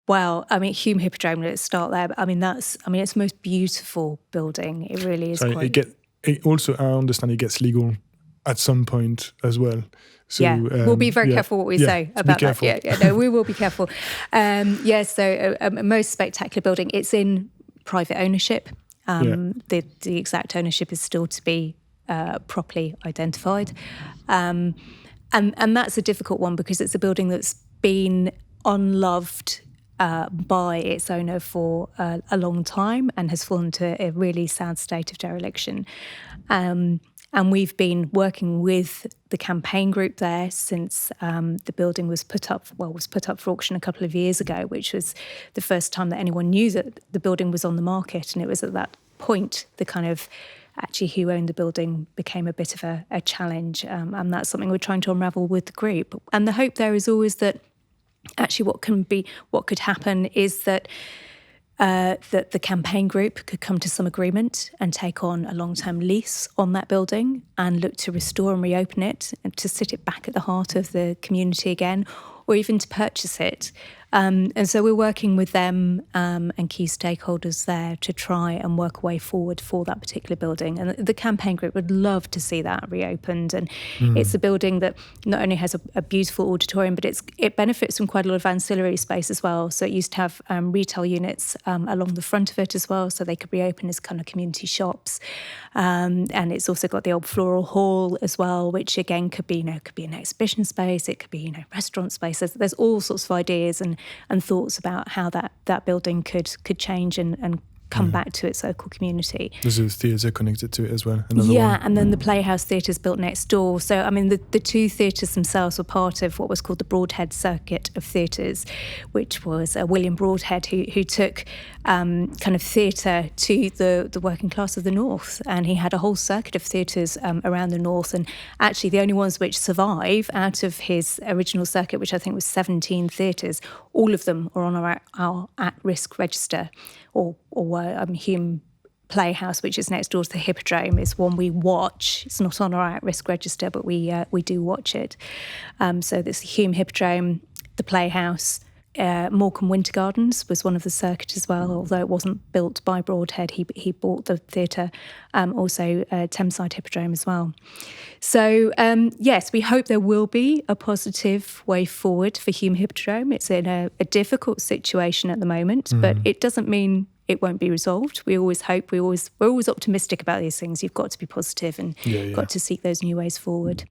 Well, I mean, Hulme Hippodrome, let's start there. I mean, it's the most beautiful building. It really is. So it also, I understand it gets legal at some point as well. So, we'll be very careful what we say about that. No, we will be careful. So a most spectacular building. It's in private ownership. The exact ownership is still to be properly identified. And that's a difficult one because it's a building that's been unloved by its owner for a long time and has fallen to a really sad state of dereliction. And we've been working with the campaign group there since the building was put up for auction a couple of years ago, which was the first time that anyone knew that the building was on the market. And it was at that point the kind of actually who owned the building became a bit of a challenge. And that's something we're trying to unravel with the group. And the hope there is always that actually what could happen is that that the campaign group could come to some agreement and take on a long-term lease on that building and look to restore and reopen it and to sit it back at the heart of the community again, or even to purchase it. And so we're working with them and key stakeholders there to try and work a way forward for that particular building. And the campaign group would love to see that reopened. And it's a building that not only has a beautiful auditorium, but it benefits from quite a lot of ancillary space as well. So it used to have retail units along the front of it as well, so they could reopen as kind of community shops. And it's also got the old floral hall as well, which again could be an exhibition space, it could be restaurant space. There's all sorts of ideas and thoughts about how that building could change and come back to its local community. There's a theatre connected to it as well. And then the Playhouse Theatre is built next door. So, I mean, the two theatres themselves were part of what was called the Broadhead Circuit of Theatres, which was William Broadhead who took kind of theatre to the working class of the North. And he had a whole circuit of theatres around the North. And actually the only ones which survive out of his original circuit, which I think was 17 theatres, all of them are on our at-risk register. Or Hulme Playhouse, which is next door to the Hippodrome, is one we watch. It's not on our at-risk register, but we do watch it. So there's the Hulme Hippodrome, the Playhouse. Morecambe Winter Gardens was one of the circuit as well, although it wasn't built by Broadhead. He bought the theatre, also Thameside Hippodrome as well. So, yes, we hope there will be a positive way forward for Hulme Hippodrome. It's in a difficult situation at the moment, but it doesn't mean it won't be resolved. We always hope, we're always optimistic about these things. You've got to be positive and got to seek those new ways forward.